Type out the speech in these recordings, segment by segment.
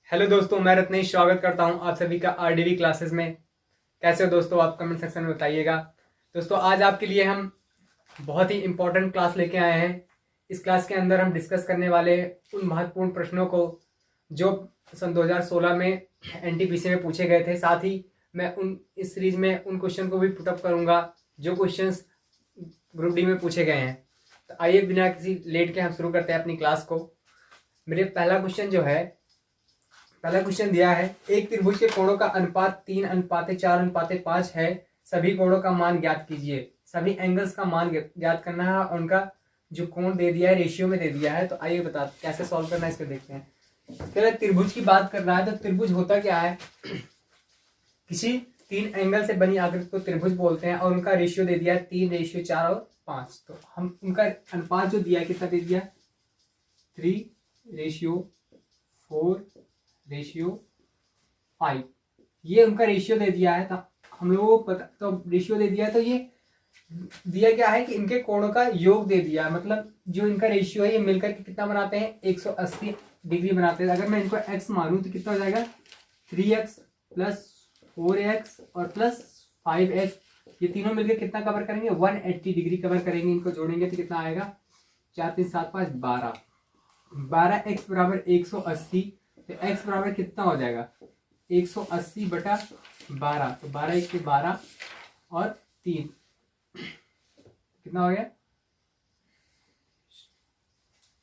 Hello दोस्तों, मैं रत्नेश स्वागत करता हूं आप सभी का आरडीवी क्लासेस में। कैसे हो दोस्तों? आप कमेंट सेक्शन में बताइएगा। दोस्तों, आज आपके लिए हम बहुत ही इंपॉर्टेंट क्लास लेके आए हैं। इस क्लास के अंदर हम डिस्कस करने वाले उन महत्वपूर्ण प्रश्नों को जो सन 2016 में एनटीपीसी में पूछे गए थे। साथ ही मैं इस सीरीज में उन क्वेश्चन को भी पुटअप करूंगा जो क्वेश्चंस ग्रुप डी में पूछे गए हैं। तो आइए बिना किसी लेट के हम शुरू करते हैं अपनी क्लास को। मेरे पहला क्वेश्चन दिया है, एक त्रिभुज के कोणों का अनुपात 3:4:5 है। सभी कोणों का मान ज्ञात कीजिए। सभी एंगल्स का मान ज्ञात करना है और उनका जो कोण दे दिया है रेशियो में दे दिया है। तो आइए बता कैसे सॉल्व करना है, इसको देखते हैं। पहले त्रिभुज की बात कर रहा है तो त्रिभुज होता क्या है? किसी तीन एंगल से बनी आकृति को त्रिभुज बोलते हैं और उनका रेशियो दे दिया है 3:4:5। तो हम उनका अनुपात जो दिया है कितना दे दिया? 3:4:5 ये उनका रेशियो दे दिया है। तो हम लोगों को पता, तो रेशियो दे दिया है तो ये दिया क्या है कि इनके कोणों का योग दे दिया है। मतलब जो इनका रेशियो है ये मिलकर के कितना बनाते हैं? 180 डिग्री बनाते हैं। अगर मैं इनको x मानूं तो कितना हो जाएगा? 3x प्लस 4x और प्लस 5x, ये तीनों मिलकर कितना कवर करेंगे? 180 डिग्री कवर करेंगे। इनको जोड़ेंगे तो कितना आएगा? 4 3 7 5 12। 12x बराबर 180। तो x बराबर कितना हो जाएगा? 180/12। तो 12 1 के 12 और 3 कितना हो गया?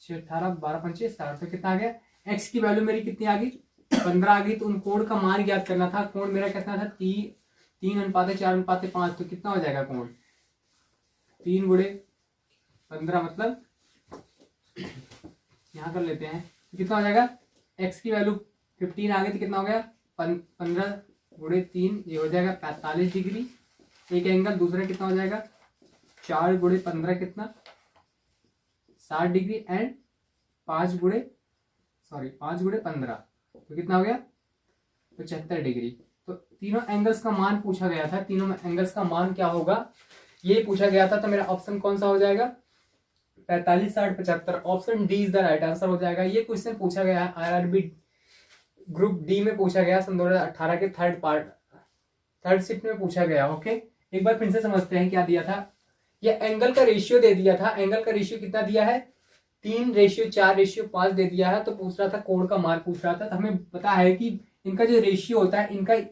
6 18 12 5 60। तो कितना आ गया? x की वैल्यू मेरी कितनी आ गई? 15 आ गई। तो उन कोण का मान ज्ञात करना था। कोण मेरा कितना था? 3:4:5। तो कितना हो जाएगा कोण? 3 × 15 मतलब यहां कर लेते हैं। कितना हो जाएगा? x की वैल्यू 15 आ गई तो कितना हो गया? 15 × 3 ये हो जाएगा 45 डिग्री एक एंगल। दूसरा कितना हो जाएगा? 4 × 15 कितना? 60 डिग्री एंड 5 × 15 तो कितना हो गया? 75 डिग्री। तो तीनों एंगल्स का मान पूछा गया था। तीनों एंगल्स का मान क्या होगा ये पूछा गया था। तो मेरा ऑप्शन कौन सा हो जाएगा? 45 60 75। Option D is the right answer हो जाएगा। ये क्वेश्चन पूछा गया है आईआरबी ग्रुप डी में पूछा गया सन 2018 के थर्ड शिफ्ट में पूछा गया। ओके, एक बार फिर से समझते हैं क्या दिया था। ये एंगल का रेशियो दे दिया था। एंगल का रेशियो कितना दिया है? 3:4:5 दे दिया है। तो पूछ रहा था कोण का मान पूछ रहा था। तो हमें पता है कि इनका जो रेशियो होता है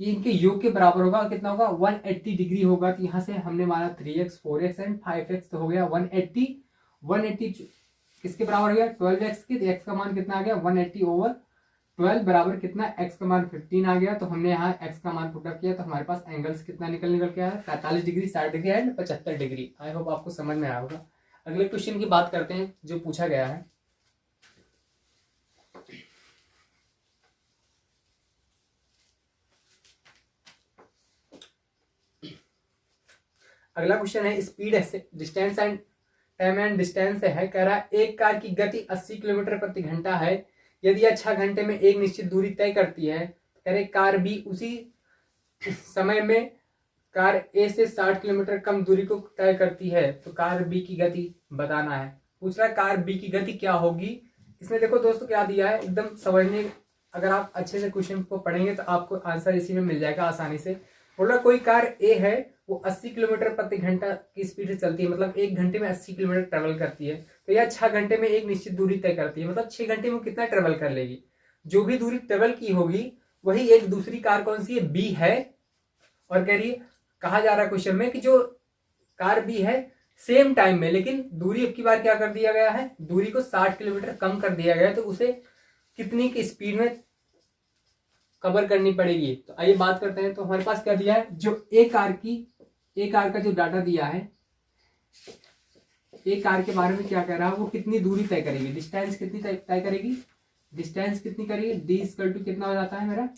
ये इनके योग के बराबर होगा। कितना होगा? 180 डिग्री होगा। तो यहाँ से हमने माना 3x 4x एंड 5x तो हो गया 180। 180 किसके बराबर हो गया? 12x के। तो x का मान कितना आ गया? 180/12 बराबर कितना? x का मान 15 आ गया। तो हमने यहाँ x का मान पुटअप किया तो हमारे पास एंगल्स कितना निकल के आया? 45 degree 60 degree and 75 degree. I hope आपको समझ में आया होगा। अगले क्वेश्चन की बात करते हैं जो पूछा गया है। अगला क्वेश्चन है speed distance and time and distance से है। कह रहा है एक कार की गति 80 किलोमीटर प्रति घंटा है। यदि यह 6 घंटे में एक निश्चित दूरी तय करती है। कह रहे कार बी उसी समय में कार ए से 60 किलोमीटर कम दूरी को तय करती है। तो कार बी की गति बताना है। पूछ रहा है कार बी की गति क्या होगी। इसमें देखो दोस्तों क्या दिया है एकदम समझने, अगर आप अच्छे से क्वेश्चन को पढ़ेंगे तो आपको आंसर इसी में मिल जाएगा आसानी से। बोल रहा कोई कार ए है वो 80 किलोमीटर प्रति घंटा की स्पीड से चलती है। मतलब 1 घंटे में 80 किलोमीटर ट्रेवल करती है। तो यह 6 घंटे में एक निश्चित दूरी तय करती है। मतलब 6 घंटे में कितना ट्रेवल कर लेगी? जो भी दूरी ट्रेवल की होगी वही एक दूसरी कार कौन सी है? बी है। और कह रही है, कहा जा रहा है क्वेश्चन में कि जो कार बी है सेम टाइम में, लेकिन दूरी अब की बार क्या कर दिया गया है? दूरी को 60 किलोमीटर कम कर दिया गया है। तो उसे कितनी की स्पीड में कवर करनी पड़ेगी? तो आइए बात करते हैं। तो हमारे पास क्या दिया है? जो ए कार का जो डाटा दिया है, ए कार के बारे में क्या कह रहा है? वो कितनी दूरी तय करेगी? डिस्टेंस कितनी तय करेगी? डिस्टेंस कितनी करेगी? डी इक्वल टू कितना हो जाता है मेरा?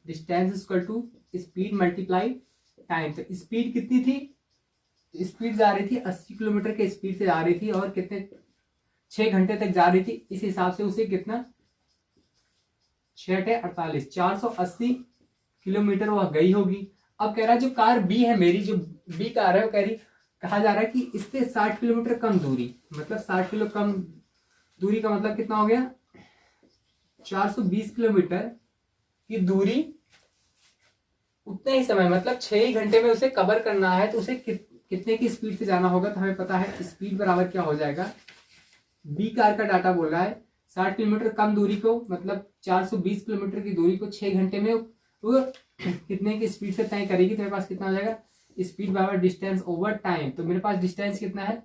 Distance equal to speed multiply time. तो स्पीड कितनी थी? स्पीड जा रही थी 80 किलोमीटर के स्पीड से जा रही थी और कितने 6 घंटे तक जा रही थी। इस हिसाब से उसे कितना 6 48 480 किलोमीटर वह गई होगी। अब कह रहा है जो कार बी है मेरी, जो बी कार है वो कह रही, कहा जा रहा है कि इससे 60 किलोमीटर कम दूरी, मतलब 60 किलो कम दूरी का मतलब कितना हो गया 420 किलोमीटर की दूरी उतने ही समय मतलब 6 ही घंटे में उसे कवर करना है, तो उसे कितने की स्पीड से जाना होगा। तो हमें पता है स्पीड बराबर क्या हो जाएगा, बी कार का डाटा बोल रहा है 60 किलोमीटर कम दूरी को मतलब 420 किलोमीटर की दूरी को 6 घंटे में वो कितने की स्पीड से तय करेगी। तो मेरे पास कितना हो जाएगा, स्पीड बराबर डिस्टेंस ओवर टाइम। तो मेरे पास डिस्टेंस कितना है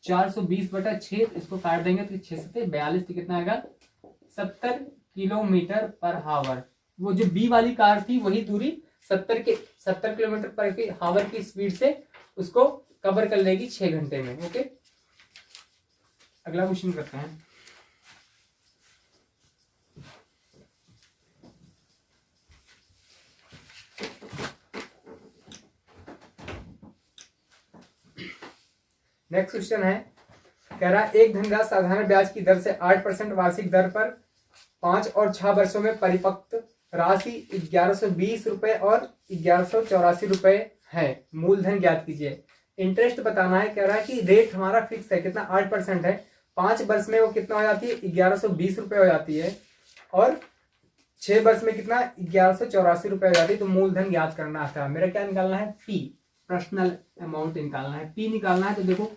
420/6, इसको काट देंगे तो 6 से 42, तो कितना आएगा 70 किलोमीटर पर हावर। वो जो बी वाली कार थी वही दूरी 70 किलोमीटर पर हावर की स्पीड से उसको कवर कर लेगी 6 घंटे में। ओके, अगला क्वेश्चन करते हैं। नेक्स्ट क्वेश्चन है, कह रहा है एक धनराशि साधारण ब्याज की दर से 8% वार्षिक दर पर 5 और 6 वर्षों में परिपक्व राशि 1120 रुपए और 1184 रुपए है, मूलधन ज्ञात कीजिए। इंटरेस्ट बताना है, कह रहा है कि रेट हमारा फिक्स है कितना 8% है, 5 वर्ष में वो कितना हो जाती है 1120 रुपए हो जाती है और 6 वर्ष में कितना 1184 रुपए हो जाती है। तो मूलधन ज्ञात करना था, मेरा क्या निकालना है पी, पर्सनल अमाउंट निकालना है, पी निकालना है। तो देखो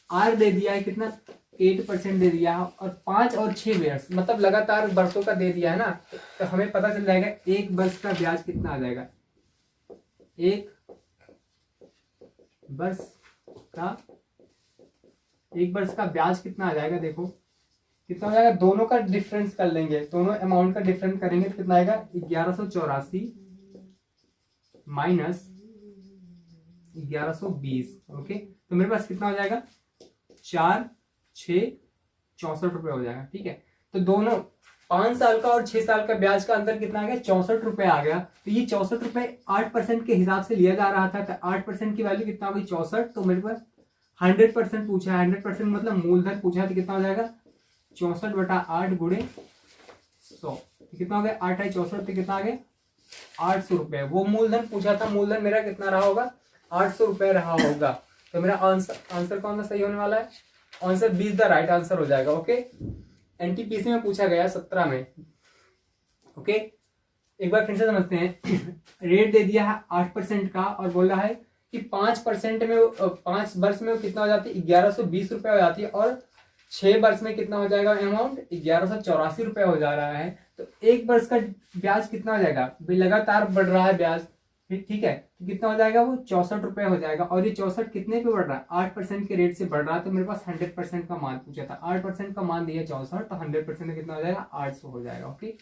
आर दे दिया है कितना 8% दे दिया है और 5 और 6 वर्ष मतलब लगातार वर्षों का दे दिया है ना, तो हमें पता चल जाएगा एक वर्ष का ब्याज कितना आ जाएगा, एक वर्ष का ब्याज कितना आ जाएगा। देखो कितना हो जाएगा, दोनों का डिफरेंस कर लेंगे, दोनों अमाउंट का डिफरेंस करेंगे तो कितना आएगा 1184 माइनस 1120। ओके, तो मेरे पास कितना हो जाएगा 4 6 64 रुपए हो जाएगा। ठीक है, तो दोनों 5 साल का और 6 साल का ब्याज का अंतर कितना आ गया 64 रुपए आ गया। तो ये 64 रुपए 8% के हिसाब से लिया जा रहा था, तो 8% की वैल्यू कितना होगी 64। तो मेरे पास 100% पूछा है, 100% मतलब मूलधन पूछा है, तो कितना हो जाएगा 64/8 गुणे 100, तो कितना हो गया 8 है 64, तो कितना आ गया 800 रुपए। वो मूलधन पूछा था, मूलधन मेरा कितना रहा होगा 800 रुपए रहा होगा। तो मेरा आंसर कौन सा सही होने वाला है, answer B is the right answer हो जाएगा। ओके, एनटीपीसी में पूछा गया 17 में। ओके, एक बार फिर से समझते हैं। रेट दे दिया है 8% का और बोल रहा है कि 5% में 5 वर्ष में कितना हो जाती है 1120 रुपए हो जाती है और 6 वर्ष में कितना हो जाएगा अमाउंट 1184 रुपए हो जा रहा है। तो एक वर्ष का ब्याज कितना हो जाएगा, लगातार बढ़ रहा है ब्याज, ठीक है, तो कितना हो जाएगा वो 64 रुपए हो जाएगा। और ये 64 कितने पे बढ़ रहा है 8% के रेट से बढ़ रहा है। तो मेरे पास 100% का मान पूछा था, 8% का मान दिया 64, तो 100% कितना हो जाएगा 800 हो जाएगा। ओके,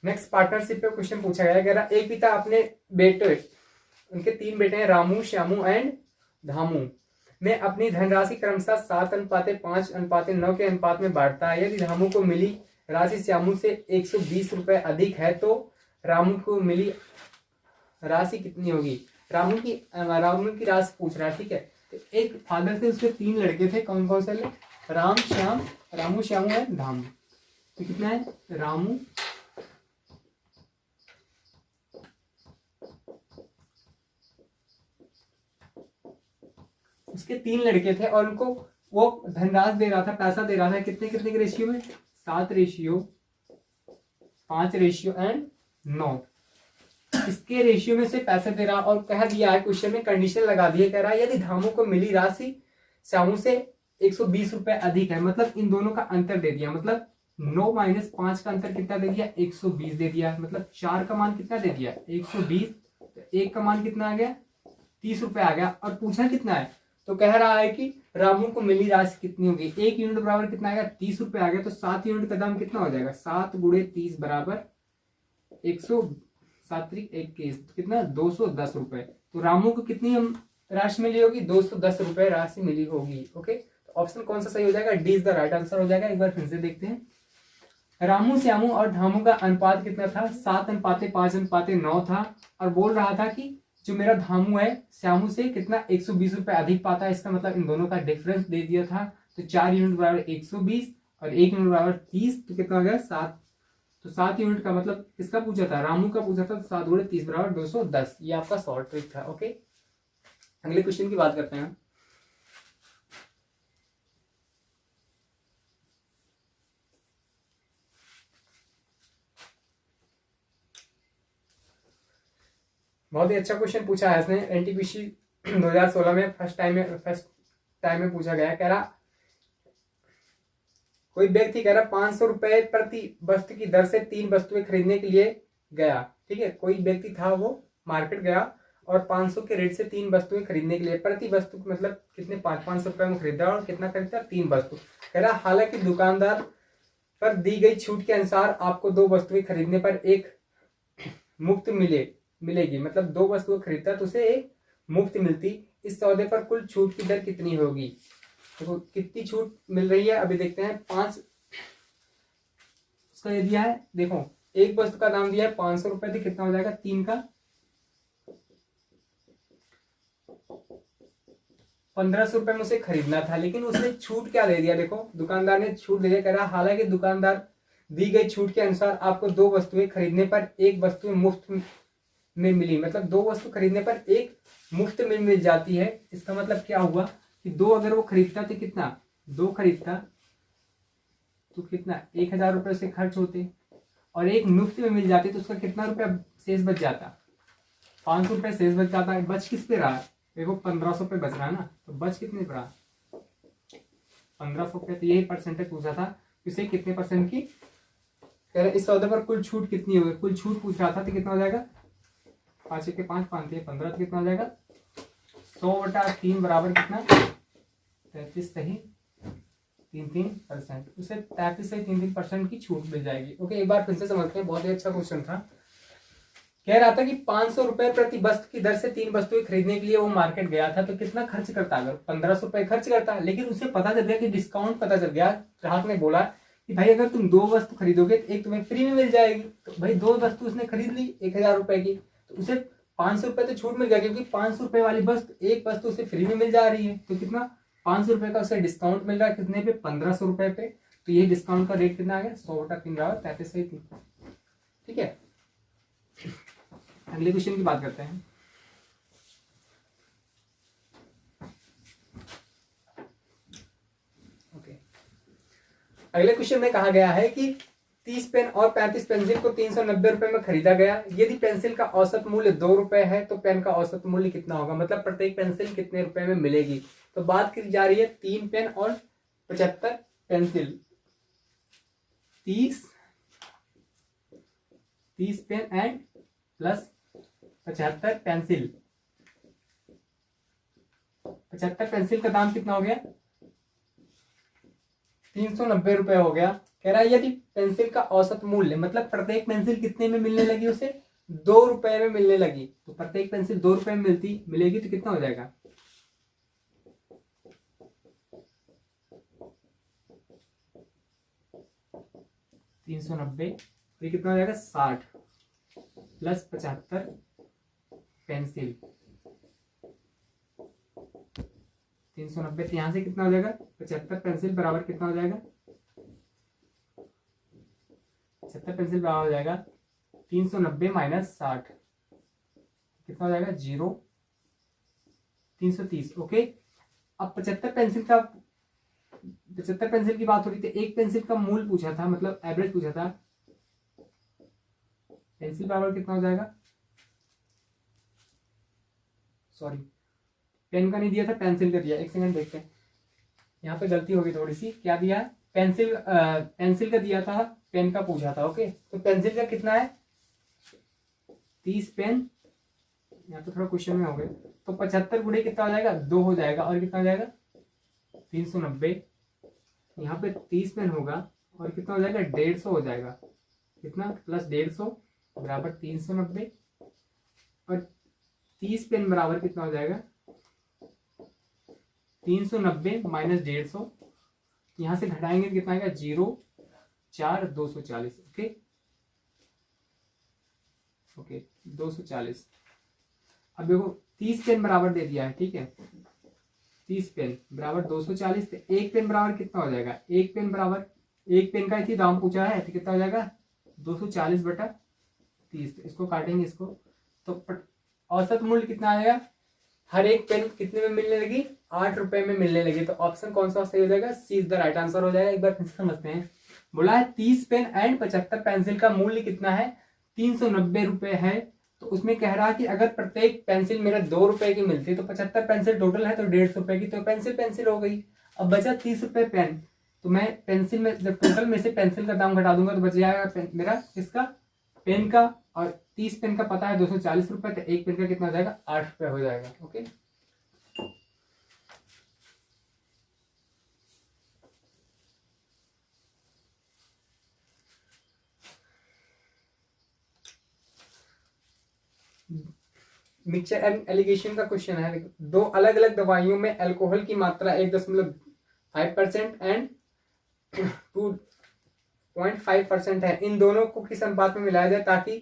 नेक्स्ट पार्टनरशिप पे क्वेश्चन पूछा गया, कह रहा एक पिता अपने बेटे, उनके 3 बेटे हैं रामू श्यामू एंड धामू, में अपनी धनराशि क्रमशः 7:5:9 के अनुपात में बांटता है। यदि रामू को मिली राशि श्यामू से 120 रुपए अधिक है तो रामू को मिली राशि कितनी होगी। रामू की राशि पूछ रहा है। ठीक है, तो एक फादर से उसके 3 लड़के थे, कौन कौन से, रामू श्यामू एंड धामू। तो कितना है रामू उसके 3 लड़के थे और उनको वो धनराशि दे रहा था, पैसा दे रहा था, कितने कितने के रेशियो में 7:5:9 इसके रेशियो में से पैसे दे रहा। और कह दिया है क्वेश्चन में, कंडीशन लगा दिए, कह रहा है यदि धामू को मिली राशि श्यामू से 120 रुपए अधिक है, मतलब इन दोनों का अंतर दे दिया, मतलब 9 - 5 का अंतर कितना दे दिया 120 दे दिया, मतलब 4 का मान कितना दे दिया 120, तो 1 का मान कितना आ गया 30 रुपए आ गया। और पूछना कितना है, तो कह रहा है कि रामू को मिली राशि कितनी होगी, 1 यूनिट बराबर कितना आएगा 30 रुपए आ गया। तो 7 यूनिट का दाम कितना हो जाएगा 7 × 30 बराबर 107 कितना 210 रुपए। तो रामू को कितनी राशि मिली होगी 210 रुपए राशि मिली होगी। ओके, तो ऑप्शन कौन सा सही हो जाएगा, D is the right answer हो जाएगा। एक बार फिर से देखते हैं, रामू श्यामू और धामू का अनुपात कितना था 7:5:9 था और बोल रहा था कि जो मेरा धामू है श्यामू से कितना 120 रुपए अधिक पाता है, इसका मतलब इन दोनों का डिफरेंस दे दिया था। तो 4 यूनिट बराबर 120 और 1 यूनिट बराबर 30, तो कितना हो गया तो 7 यूनिट का मतलब किसका पूछा था, रामू का पूछा था। तो 7 गुणे 30 बराबर 210। ये आपका शॉर्ट ट्रिक था। ओके, अगले क्वेश्चन की बात करते हैं। बहुत ही अच्छा क्वेश्चन पूछा है इसने। एनटीपीसी 2016 में फर्स्ट टाइम में पूछा गया। कह रहा कोई व्यक्ति कह रहा 500 रुपए प्रति वस्तु की दर से 3 वस्तुएं खरीदने के लिए गया। ठीक है, कोई व्यक्ति था वो मार्केट गया और 500 के रेट से 3 वस्तुएं खरीदने के लिए, प्रति वस्तु मतलब कितने 500 रुपए में खरीदा और कितना खरीदा 3 वस्तु। कह रहा हालांकि दुकानदार पर दी गई छूट के अनुसार आपको 2 वस्तुएं खरीदने पर एक मुफ्त मिलेगी। मतलब 2 वस्तुएं खरीदता तो उसे एक मुफ्त मिलती। इस सौदे पर कुल छूट की दर कितनी होगी। तो कितनी छूट मिल रही है अभी देखते हैं। 5 उसका ये दिया है, देखो एक वस्तु का दाम दिया है 500 रुपए, तो कितना हो जाएगा 3 का 1500 रुपए में उसे खरीदना था, लेकिन उसने छूट क्या दे दिया। देखो दुकानदार ने छूट दे दिया। कह रहा हालांकि दुकानदार दी गई छूट के अनुसार आपको 2 वस्तुएं खरीदने पर एक वस्तु मुफ्त में मिली। मतलब 2 वस्तु खरीदने पर एक मुफ्त में मिल जाती है। इसका मतलब क्या हुआ कि 2 अगर वो खरीदता तो कितना 2 खरीदता तो कितना 1000 रुपए से खर्च होते और एक मुफ्त में मिल जाती तो उसका कितना रुपया शेष बच जाता 500 रुपए शेष बच जाता है। बच किस पे रहा, देखो 1500 पे बच रहा ना, तो बच कितने पे रहा 1500 पे। तो यही परसेंटेज पूछा था इसे कितने परसेंट की। कह रहे इस सौदे पर कुल छूट कितनी होगी। कुल छूट पूछ रहा था तो कितना हो जाएगा 5 के 5 5 15, तो कितना हो जाएगा 100/3 बराबर कितना 33 सही 3% उसे 33 सही 3% की छूट मिल जाएगी। ओके, एक बार फिर से समझते हैं। बहुत ही अच्छा क्वेश्चन था। कह रहा था कि 500 रुपए प्रति वस्तु की दर से 3 वस्तुएं खरीदने के लिए वो मार्केट गया था, तो कितना खर्च करता, अगर 1500 रुपए खर्च करता। लेकिन उसे पता चल गया कि डिस्काउंट पता चल गया। ग्राहक ने बोला कि भाई अगर तुम 2 वस्तु खरीदोगे तो एक तुम्हें फ्री में मिल जाएगी। तो भाई 2 वस्तु उसने खरीद ली 1000 रुपए की, तो उसे 500 रुपए तो छूट मिल गया, क्योंकि 500 रुपए वाली वस्तु एक वस्तु उसे फ्री में मिल जा रही है। तो कितना 500 रुपए का उसे डिस्काउंट मिल रहा है कितने पे 1500 रुपए पे। तो ये डिस्काउंट का रेट कितना आ गया 100/3 बराबर 33 सही 3। ठीक है, अगले क्वेश्चन की बात करते हैं। ओके, अगले क्वेश्चन में कहा गया है कि 30 पेन और 35 पेंसिल को 390 रुपए में खरीदा गया। यदि पेंसिल का औसत मूल्य 2 रुपए है तो पेन का औसत मूल्य कितना होगा। मतलब प्रत्येक पेंसिल कितने रुपए में मिलेगी। तो बात की जा रही है 3 पेन और 75 pencil. 30 pen and plus 75 pencil. 75 pencil का दाम कितना हो गया 390 रुपए हो गया। कह रहा है यदि पेंसिल का औसत मूल्य, मतलब प्रत्येक पेंसिल कितने में मिलने लगी उसे 2 रुपए में मिलने लगी। तो प्रत्येक पेंसिल 2 रुपए में मिलेगी तो कितना हो जाएगा 390, ये कितना हो जाएगा 60 प्लस 75 पेंसिल 390। यहां से कितना हो जाएगा 75 पेंसिल बराबर कितना हो जाएगा 75 पेंसिल बराबर हो जाएगा 390 माइनस 60 कितना हो जाएगा 0 330। ओके, अब 75 पेंसिल की बात हो रही थी। एक पेंसिल का मूल पूछा था, मतलब एवरेज पूछा था। पेंसिल बराबर कितना हो जाएगा, सॉरी पेन का नहीं दिया था पेंसिल का दिया। एक सेकंड देखते हैं, यहाँ पे गलती होगी थोड़ी सी। क्या दिया है पेंसिल का दिया था, पेन का पूछा था। ओके, तो पेंसिल का कितना है 30 पेन, यहाँ पे थोड़ा क्वेश्चन में हो गए। तो 75 गुणे कितना हो जाएगा 2 हो जाएगा और कितना हो जाएगा 390। यहाँ पे 30 पेन होगा और कितना हो जाएगा 150 हो जाएगा। कितना प्लस 150 बराबर 390 और 30 पेन बराबर कितना हो जाएगा 390 माइनस 150। यहाँ से घटाएंगे कितना आएगा 0 4 240। ओके 240। अब देखो 30 पेन बराबर दे दिया है, ठीक है 30 पेन बराबर 240। तो एक पेन बराबर कितना हो जाएगा, एक पेन का ही दाम पूछा है तो कितना हो जाएगा 240/30, इसको काटेंगे इसको, तो औसत मूल्य कितना आएगा, हर एक पेन कितने में मिलने लगी, 8 रुपए में मिलने लगी। तो ऑप्शन कौन सा सही हो जाएगा, सी इज द राइट आंसर हो जाएगा। एक बार फिर से समझते हैं। बोला है 30 पेन एंड 75 पेंसिल का मूल्य कितना है, 390 रुपए है। तो उसमें कह रहा है कि अगर प्रत्येक पेंसिल मेरा 2 रुपए की मिलती तो 75 पेंसिल टोटल है तो 150 रुपए की, तो पेंसिल हो गई। अब बचा 30 रुपए पेन, तो मैं पेंसिल में जब टोटल में से पेंसिल का दाम घटा दूंगा तो बच जाएगा मेरा इसका पेन का, और 30 पेन का पता है 240 रुपए, तो एक पेन का कितना हो जाएगा, 8 रुपए हो जाएगा। ओके, मिक्सचर एंड एलिगेशन का क्वेश्चन है। दो अलग अलग दवाइयों में अल्कोहल की मात्रा 1.5% एंड 2.5% है। इन दोनों को किस अनुपात में मिलाया जाए ताकि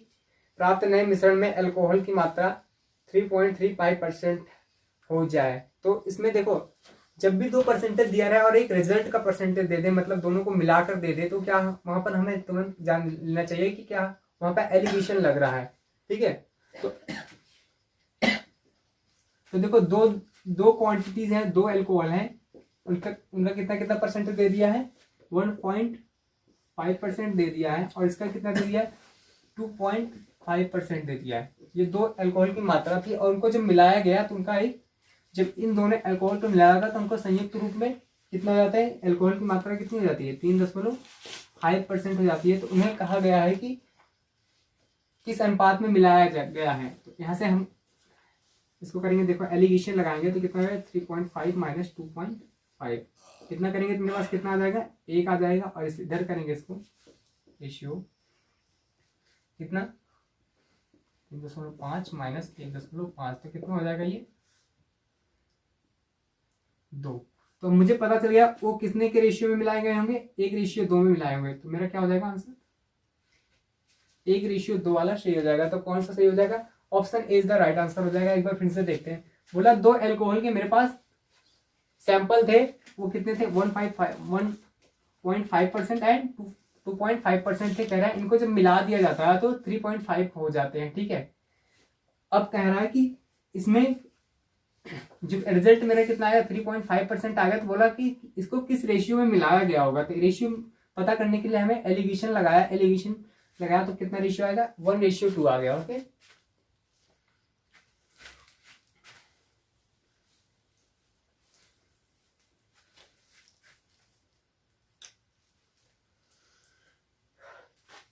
प्राप्त नए मिश्रण में अल्कोहल की मात्रा 3.35% हो जाए। तो इसमें देखो, जब भी 2 परसेंटेज दिया रहा है और एक रिजल्ट का परसेंटेज दे दे, मतलब दोनों को मिलाकर दे दे, तो क्या वहां पर हमें तुरंत जान लेना चाहिए कि क्या वहां पर एलिगेशन लग रहा है। ठीक है, तो देखो दो क्वांटिटीज हैं, 2 अल्कोहल हैं, उनका कितना कितना परसेंटेज दे दिया है, 1.5% दे दिया है, और इसका कितना दे दिया है, 2.5% दे दिया है। ये 2 अल्कोहल की मात्रा थी, और उनको जब मिलाया गया तो उनका जब इन दोनों अल्कोहल को मिलाया था तो उनको संयुक्त रूप में कितना हो जाता है, अल्कोहल की मात्रा कितनी हो जाती है, 3.5% हो जाती है। तो उन्हें कहा गया है कि किस अनुपात में मिलाया गया है। तो यहाँ से हम इसको करेंगे, देखो एलिगेशन लगाएंगे तो कितना है, 3.5 माइनस 2.5, कितना करेंगे तो मेरे पास कितना आ जाएगा, 1 आ जाएगा। और इस इधर करेंगे इसको रेशियो कितना, 3.5 माइनस 1.5, तो कितना हो जाएगा ये 2। तो मुझे पता चल गया वो कितने के रेशियो में मिलाए गए होंगे, 1:2 में मिलाए होंगे। तो मेरा क्या हो जाएगा आंसर, 1:2 वाला सही हो जाएगा। तो कौन सा सही हो जाएगा, option A is the right answer हो जाएगा। एक बार फिर से देखते हैं। बोला 2 अल्कोहल के मेरे पास सैंपल थे, वो कितने थे, 1.5% एंड 2.5% थे। कह रहा है इनको जब मिला दिया जाता है तो 3.5 हो जाते हैं। ठीक है, अब कह रहा है कि इसमें जो रिजल्ट मेरा कितना आया, 3.5% आ गया। तो बोला कि इसको किस रेशियो में मिलाया गया होगा। तो रेशियो पता करने के लिए हमें एलिगेशन लगाया तो कितना रेशियो आएगा, 1:2 आ गया। ओके,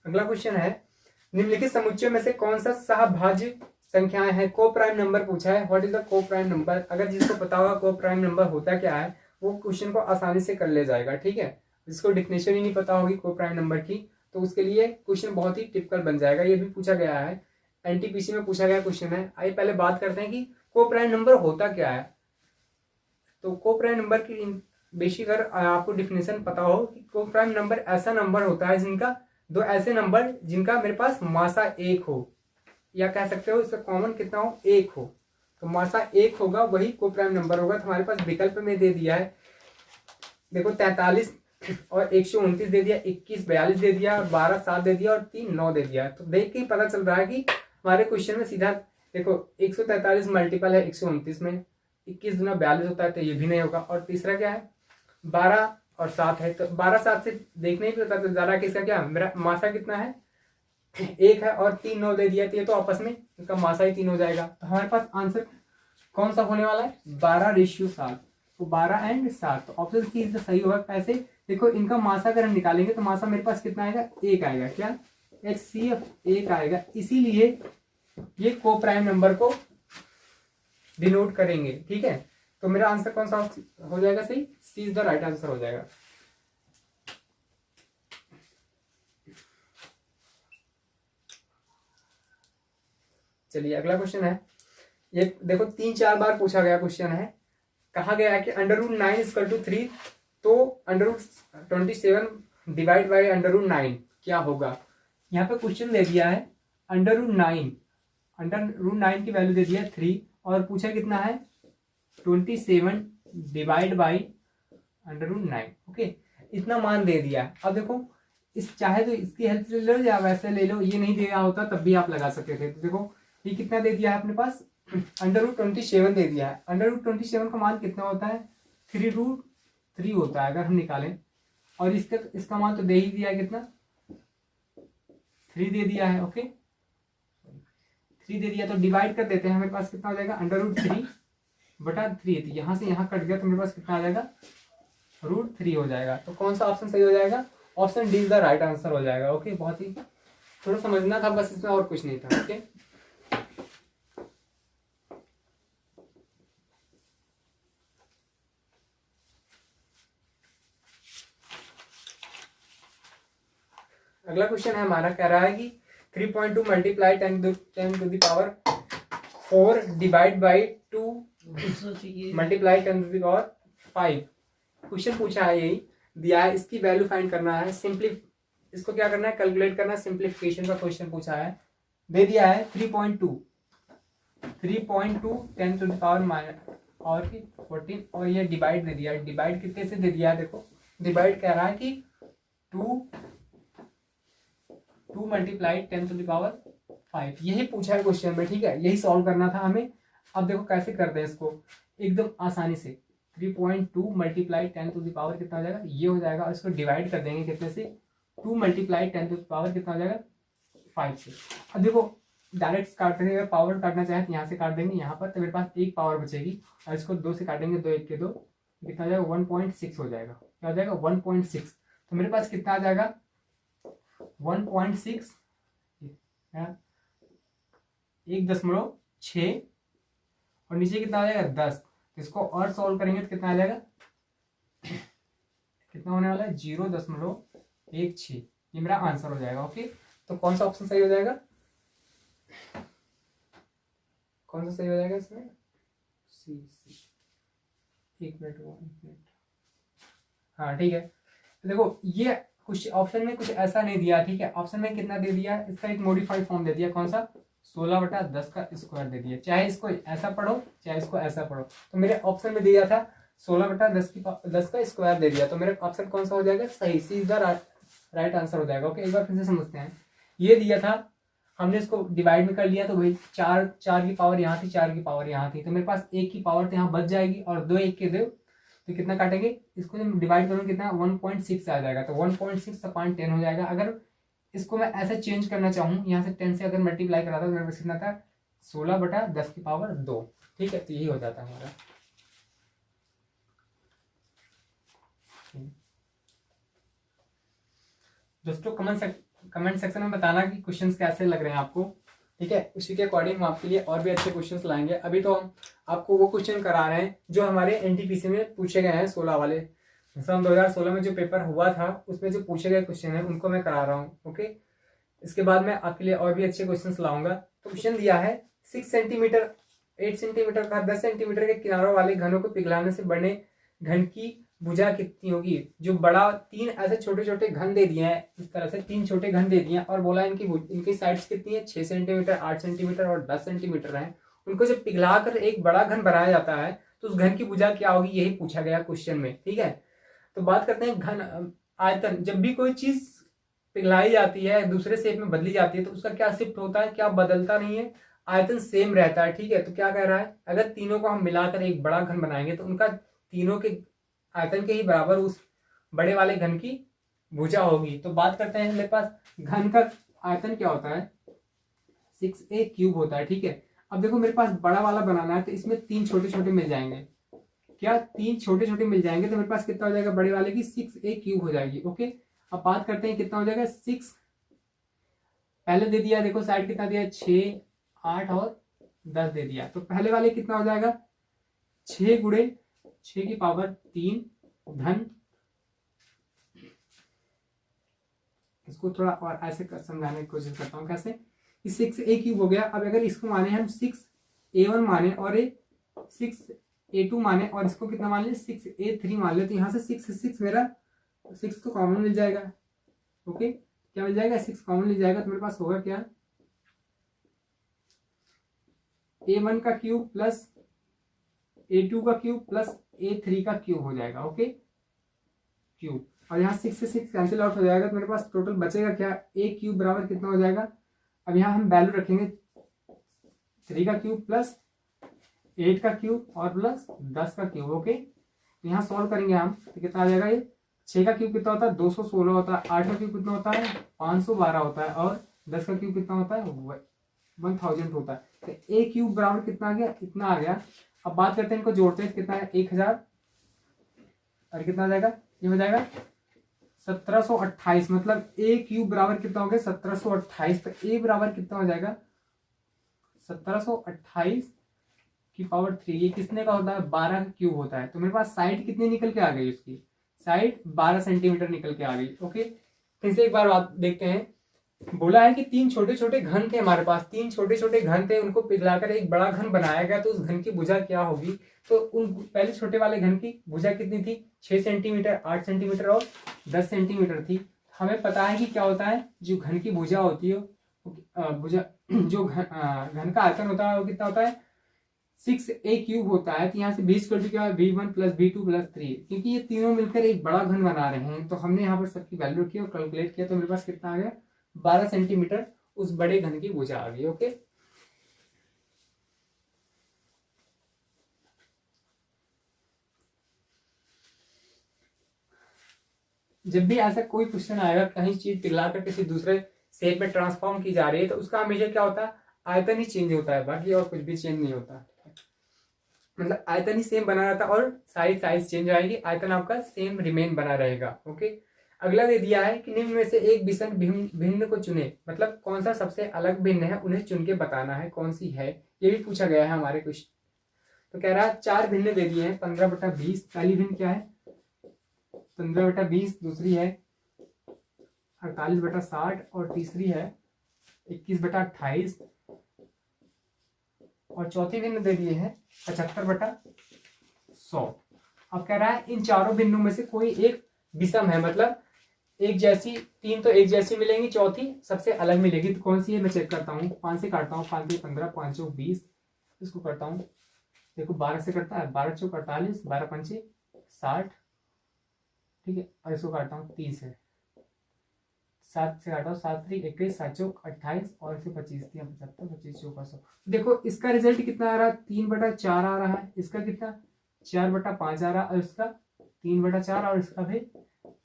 अगला क्वेश्चन है, निम्नलिखित समुच्चयों में से कौन सा सहभाज्य संख्याएं हैं। को प्राइम नंबर पूछा है, व्हाट इज द को प्राइम नंबर। अगर जिसको पता होगा को प्राइम नंबर होता क्या है, वो क्वेश्चन को आसानी से कर ले जाएगा। ठीक है, जिसको डिफिनेशन ही नहीं पता होगी को प्राइम नंबर की, तो उसके लिए क्वेश्चन बहुत ही टिपिकल बन जाएगा। ये भी पूछा गया है, एनटीपीसी में पूछा गया क्वेश्चन है। आइए पहले बात करते हैं कि को प्राइम नंबर होता क्या है। तो को प्राइम नंबर की बेसिक अगर आपको डिफिनेशन पता हो कि को प्राइम नंबर ऐसा नंबर होता है जिनका 2 ऐसे नंबर जिनका मेरे पास मासा 1 हो, या कह सकते हो इसका कॉमन कितना हो, 1 हो। तो मासा 1 होगा, वही को प्राइम नंबर होगा। तो हमारे पास विकल्प में दे दिया है, देखो 43 और 129 दे दिया, 21 42 दे दिया, और 12 7 दे दिया, और 3 9 दे दिया। तो देख के ही पता चल रहा है कि हमारे क्वेश्चन में सीधा देखो 143 मल्टीपल है 129 में, 21 दूना 42 होता है, तो ये भी नहीं होगा। और तीसरा क्या है, 12 और 7 है, तो 12 7 से देखने ही पता चल जा रहा है कि इसका क्या मेरा मासा कितना है, 1 है, और 3 9 दे दिया, तो आपस में इसका मासा ही 3 हो जाएगा। तो हमारे पास आंसर कौन सा होने वाला है, 12:7। तो 12 एंड 7, तो ऑप्शन सी इसका सही होगा। कैसे, देखो इनका मासा अगर हम निकालेंगे तो मासा मेरे पास कितना आएगा, 1 आएगा, क्या HCF 1 आएगा। इसीलिए ये को प्राइम नंबर को डिनोट करेंगे। ठीक है, तो मेरा आंसर कौन सा हो जाएगा, सही, सी इज द राइट आंसर हो जाएगा। चलिए अगला क्वेश्चन है, ये देखो 3-4 बार पूछा गया क्वेश्चन है। कहा गया है कि √9 = 3, तो √27 डिवाइड बाई √9 क्या होगा। यहाँ पे क्वेश्चन दे दिया है √9 की वैल्यू दे दिया है 3, और पूछा कितना है 27 डिवाइड बाई √9। ओके, इतना मान दे दिया। अब देखो इस चाहे तो इसकी हेल्प से ले लो या वैसे ले लो, ये नहीं दिया होता तब भी आप लगा सकते थे। तो देखो ये कितना दे दिया है अपने पास, √27 दे दिया है। √27 का मान कितना होता है, 3√3 होता है अगर हम निकालें, और इसका मान तो दे ही दिया है, कितना 3 दे दिया है। ओके 3 दे दिया, तो डिवाइड कर देते हैं, हमारे पास कितना हो जाएगा √3/3। तो यहाँ से यहाँ कट गया तो मेरे पास कितना आ जाएगा, √3 हो जाएगा। तो कौन सा ऑप्शन सही हो जाएगा, option D is the right answer हो जाएगा। ओके बहुत ही थोड़ा समझना था बस, इसमें और कुछ नहीं था। ओके अगला क्वेश्चन है हमारा, कह रहा है कि 3.2 multiply 10⁴ divide by 2 multiply 10⁵। Question पूछा है, यही दिया है, इसकी वैल्यू फाइंड करना है, इसको क्या करना है, कैलकुलेट करना है, सिंप्लीफिकेशन का क्वेश्चन पूछा है। दे दिया है 3.2 10⁻14 और ये डिवाइड दे दिया है। डिवाइड कितने से दे दिया है, देखो डिवाइड कह रहा है कि 2 मल्टीप्लाई 10⁵ यही पूछा है क्वेश्चन में। ठीक है, यही सॉल्व करना था हमें। अब देखो कैसे करते हैं इसको एकदम आसानी से। 3.2 मल्टीप्लाई 10⁻, कितना हो जाएगा, ये हो जाएगा, और इसको डिवाइड कर देंगे कितने से, 2 मल्टीप्लाई 10⁻, कितना हो जाएगा, 5 से। अब देखो डायरेक्ट काट देंगे, अगर पावर काटना चाहे तो यहाँ से काट देंगे यहाँ पर, तो मेरे पास एक पावर बचेगी, और इसको 2 से काटेंगे, 2 1 के 2, कितना हो जाएगा, 1.6 हो जाएगा। क्या हो जाएगा, 1.6। तो मेरे पास कितना आ जाएगा, 1.6 1.6 और नीचे कितना आ जाएगा, 10। तो इसको और सॉल्व करेंगे तो कितना आ जाएगा, कितना होने वाला है, 0.16। ये मेरा आंसर हो जाएगा। ओके तो कौन सा ऑप्शन सही हो जाएगा, कौन सा सही हो जाएगा इसमें, सी। एक मिनट हाँ ठीक है। तो देखो ये कुछ ऑप्शन में कुछ ऐसा नहीं दिया। ठीक है, ऑप्शन में कितना दे दिया, इसका एक मॉडिफाइड फॉर्म दे दिया, कौन सा, 16/10 का स्क्वायर दे दिया। चाहे इसको ऐसा पढ़ो चाहे इसको ऐसा पढ़ो, तो मेरे ऑप्शन में दिया था 16/10 का स्क्वायर दे दिया, तो मेरा ऑप्शन कौन सा हो जाएगा, सही, सी इज द राइट आंसर हो जाएगा। ओके एक बार फिर से समझते हैं। ये दिया था, हमने इसको डिवाइड में कर लिया, तो भाई 4 की पावर यहाँ थी, 4 की पावर यहाँ थी, तो मेरे पास 1 की पावर तो यहाँ बच जाएगी, और 2 1 के 2, तो कितना काटेंगे, इसको जब डिवाइड करूँगा कितना, 1.6 आ जाएगा। तो 1.6/10 हो जाएगा। अगर इसको मैं ऐसे चेंज करना चाहूँ, यहाँ से 10 से अगर मल्टीप्लाई करा था तो मेरे पास कितना था, 16/10⁻²। ठीक है, तो यही हो जाता है हमारा। दोस्तों कमेंट सेक्शन में बताना कि क्वेश्चंस कैसे लग रहे हैं आपको। ठीक है, उसी के अकॉर्डिंग हम आपके लिए और भी अच्छे क्वेश्चंस लाएंगे। अभी तो हम आपको वो क्वेश्चन करा रहे हैं जो हमारे एनटीपीसी में पूछे गए हैं, 16 वाले। सन 2016 में जो पेपर हुआ था उसमें जो पूछे गए क्वेश्चन है उनको मैं करा रहा हूँ। ओके, इसके बाद मैं आपके लिए और भी अच्छे क्वेश्चन लाऊंगा। तो क्वेश्चन दिया है 6 सेंटीमीटर 8 सेंटीमीटर का 10 सेंटीमीटर के किनारों वाले घनों को पिघलाने से बने घन की भुजा कितनी होगी। जो बड़ा 3 ऐसे छोटे छोटे घन दे दिए हैं, इस तरह से 3 छोटे घन दे दिए हैं, और बोला इनकी साइड्स कितनी है, 6 सेंटीमीटर 8 सेंटीमीटर और 10 सेंटीमीटर है। उनको जब पिघला कर एक बड़ा घन बनाया जाता है तो उस घन की भुजा क्या होगी, यही पूछा गया क्वेश्चन में। ठीक है, तो बात करते हैं घन आयतन। जब भी कोई चीज पिघलाई जाती है, दूसरे शेप में बदली जाती है, तो उसका क्या शिफ्ट होता है, क्या बदलता नहीं है, आयतन सेम रहता है। ठीक है, तो क्या कह रहा है, अगर तीनों को हम मिलाकर एक बड़ा घन बनाएंगे तो उनका तीनों के आयतन के ही बराबर उस बड़े वाले घन की भुजा होगी। तो बात करते हैं, मेरे पास घन का आयतन क्या होता है, 6a³ होता है। ठीक है, अब देखो मेरे पास बड़ा वाला बनाना है, तो इसमें 3 छोटे छोटे मिल जाएंगे। क्या 3 छोटे छोटे मिल जाएंगे, तो मेरे पास कितना हो जाएगा, बड़े वाले की 6a³ हो जाएगी। ओके, अब बात करते हैं कितना हो जाएगा, 6 पहले दे दिया, देखो साइड कितना दिया, 6 8 और 10 दे दिया। तो पहले वाले कितना हो जाएगा, 6 × 6 की पावर 3 धन, इसको थोड़ा और ऐसे समझाने की कोशिश करता हूँ कैसे, 6a³ हो गया। अब अगर इसको माने हम 6a1 माने और 6a2 माने, और इसको कितना मान ले, 6a3 मान ले, तो यहाँ से 6 मेरा 6 तो कॉमन मिल जाएगा। ओके, क्या मिल जाएगा, 6 कॉमन मिल जाएगा। तो मेरे पास होगा क्या, a1 का क्यूब प्लस a2 का क्यूब प्लस a3 का क्यूब हो जाएगा। Okay, cube. और यहाँ 6 से 6 कैंसिल आउट हो जाएगा, तो मेरे पास टोटल बचेगा क्या, ए क्यूब बराबर कितना हो जाएगा। अब यहाँ हम वैल्यू रखेंगे 3 का क्यूब प्लस 8 का क्यूब और प्लस 10 का क्यूब। ओके, तो यहाँ सॉल्व करेंगे हम, तो कितना आ जाएगा, ये 6 का क्यूब कितना होता है 216 होता है, 8 का क्यूब कितना होता है 512 होता है, और 10 का क्यूब कितना होता है 1000 होता है। तो ए क्यूब बराबर कितना आ गया, इतना आ गया। अब बात करते हैं इनको जोड़ते हैं, कितना है 1000 और कितना आ जाएगा, ये हो जाएगा 1728, मतलब ए क्यूब बराबर कितना हो गया 1728। तो ए बराबर कितना हो जाएगा 1728 की पावर 3। ये कितने का होता है 12 का क्यूब होता है। तो मेरे पास साइड कितनी निकल के आ गई, उसकी साइड 12 सेंटीमीटर निकल के आ गई। ओके, फिर से एक बार बात देखते हैं। बोला है कि 3 छोटे छोटे घन थे हमारे पास, 3 छोटे छोटे घन थे, उनको पिघलाकर एक बड़ा घन बनाया गया, तो उस घन की भुजा क्या होगी। तो उन पहले छोटे वाले घन की भुजा कितनी थी 6 सेंटीमीटर, 8 सेंटीमीटर और 10 सेंटीमीटर थी। हमें पता है कि क्या होता है, जो घन की भुजा होती है भुजा जो घन का आयतन होता है वो कितना होता है 6a क्यूब होता है। तो यहाँ से b स्क्वायर क्या है v1 प्लस v2 प्लस 3, क्योंकि ये तीनों मिलकर एक बड़ा घन बना रहे हैं, तो हमने यहाँ पर सबकी वैल्यू रखी और कैलकुलेट किया, तो मेरे पास कितना आ गया 12 सेंटीमीटर उस बड़े घन की भुजा आ गई। ओके, जब भी ऐसा कोई क्वेश्चन आएगा कहीं चीज पिघलाकर किसी दूसरे शेप में ट्रांसफॉर्म की जा रही है, तो उसका हमेशा क्या होता है आयतन ही चेंज होता है, बाकी और कुछ भी चेंज नहीं होता। मतलब आयतन ही सेम बना रहता है और साइज चेंज आएगी, आयतन आपका सेम रिमेन बना रहेगा। ओके, अगला दे दिया है कि निम्न में से एक विषम भिन्न को चुने, मतलब कौन सा सबसे अलग भिन्न है उन्हें चुन के बताना है कौन सी है, ये भी पूछा गया है हमारे क्वेश्चन। तो कह रहा है 4 भिन्न दे दिए हैं, 15/20। पहली भिन्न क्या है 15/20, दूसरी है 48/60 और तीसरी है 21/28 और चौथी भिन्न दे दिए हैं 75/100। अब कह रहा है इन चारों भिन्नों में से कोई एक विषम है, मतलब एक जैसी, 3 तो एक जैसी मिलेंगी, चौथी सबसे अलग मिलेगी। तो कौन सी है मैं चेक करता हूँ, 5 से काटता हूँ, 5 से 15, 5 चौक 20, इसको करता हूँ, देखो 12 से करता है, 12 चौक 48, 12 पंचे 60, ठीक है, और इसको काटता हूँ 30 है, 7 से काटा हूँ 7 3 21, 7 चौक 28 और इसे 25 3 75, 25 चौक 100। देखो इसका रिजल्ट कितना आ रहा है 3/4 आ रहा है, इसका कितना 4/5 आ रहा है, और इसका 3/4 और इसका भी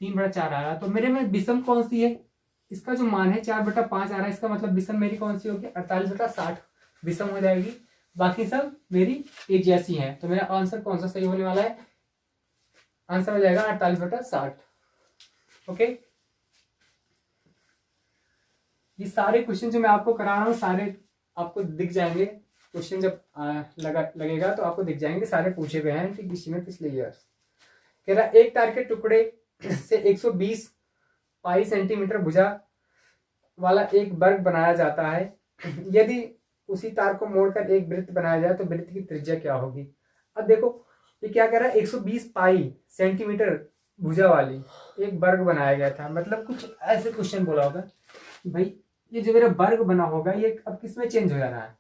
3/4 आ रहा है। तो मेरे में विषम कौन सी है, इसका जो मान है 4/5 आ रहा है, इसका मतलब विषम मेरी कौन सी होगी 48/60 विषम हो जाएगी, बाकी सब मेरी एक जैसी है। तो मेरा आंसर कौन सा सही होने वाला है, आंसर हो जाएगा 48/60। ओके, ये सारे क्वेश्चन जो मैं आपको करा रहा हूँ सारे आपको दिख जाएंगे, क्वेश्चन जब लगेगा तो आपको दिख जाएंगे, सारे पूछे गए हैं कि किसी में पिछले ईयर। कह रहा एक तार के टुकड़े से 120 पाई सेंटीमीटर भुजा वाला एक वर्ग बनाया जाता है, यदि उसी तार को मोड़कर एक वृत्त बनाया जाए तो वृत्त की त्रिज्या क्या होगी। अब देखो ये क्या कह रहा है 120 पाई सेंटीमीटर भुजा वाली एक वर्ग बनाया गया था, मतलब कुछ ऐसे क्वेश्चन बोला होगा भाई ये जो मेरा वर्ग बना होगा ये अब किस में चेंज हो जाना है,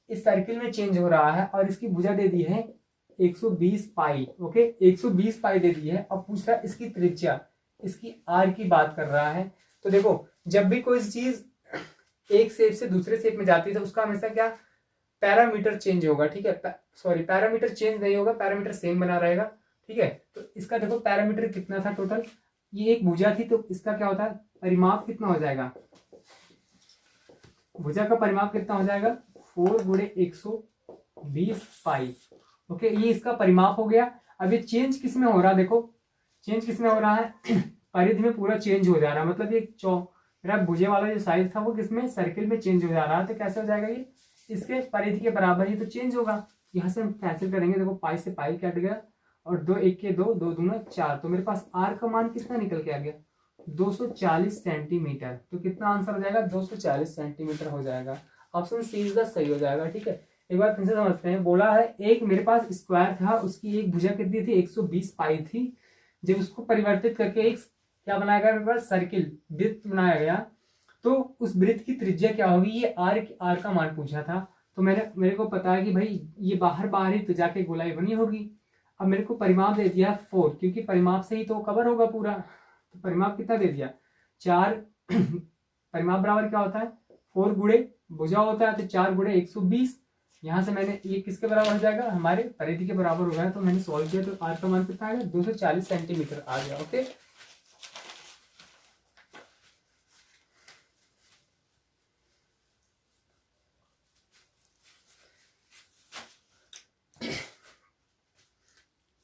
इस सर्किल में चेंज हो रहा है, और इसकी भुजा दे दी है 120 पाई। ओके, 120 पाई दे दी है, अब पूछ रहा है इसकी त्रिज्या, इसकी आर की बात कर रहा है। तो देखो जब भी कोई चीज एक शेप से दूसरे शेप में जाती है तो उसका हमेशा क्या पैरामीटर चेंज होगा, ठीक है, सॉरी पैरामीटर चेंज नहीं होगा, पैरामीटर सेम बना रहेगा, ठीक है। तो इसका देखो पैरामीटर कितना था टोटल, ये एक भुजा थी, तो इसका क्या होता है परिमाप कितना हो जाएगा, भुजा का परिमाप कितना हो जाएगा 4/120 पाई। ओके, ये इसका परिमाप हो गया। अब ये चेंज किस में हो रहा है, देखो चेंज किस में हो रहा है परिधि में पूरा चेंज हो जा रहा है, मतलब ये मेरा भुजे वाला जो साइज था वो किसमें सर्किल में चेंज हो जा रहा है, तो कैसे हो जाएगा ये इसके परिधि के बराबर ही तो चेंज होगा। यहाँ से हम कैंसिल करेंगे, देखो पाई से पाई कट गया और 2 1 के 2 2 दूना 4, तो मेरे पास आर का मान कितना निकल के आ गया 240 सेंटीमीटर। तो कितना आंसर हो जाएगा 240 सेंटीमीटर हो जाएगा, ऑप्शन सी इज द सही हो जाएगा। ठीक है, एक बार फिर से समझते हैं। बोला है एक मेरे पास स्क्वायर था, उसकी एक भुजा कितनी थी 120 पाई थी, जब उसको परिवर्तित करके एक क्या बनाया गया मेरे पास सर्किल वृत्त बनाया गया, तो उस वृत्त की त्रिज्या क्या होगी, ये आर का मान पूछा था। तो मेरे को पता है कि भाई ये बाहर ही तो जाके गोलाई बनी होगी। अब मेरे को परिमाप दे दिया 4, क्योंकि परिमाप से ही तो कवर होगा पूरा, तो परिमाप कितना दे दिया 4 परिमाप बराबर क्या होता है 4 गुणे भुजा होता है, तो 4 गुणे 120। यहाँ से मैंने ये किसके बराबर हो जाएगा हमारे परिधि के बराबर हो गया, तो मैंने सॉल्व किया तो आर का मान कितना आ गया 240 सेंटीमीटर आ गया। ओके,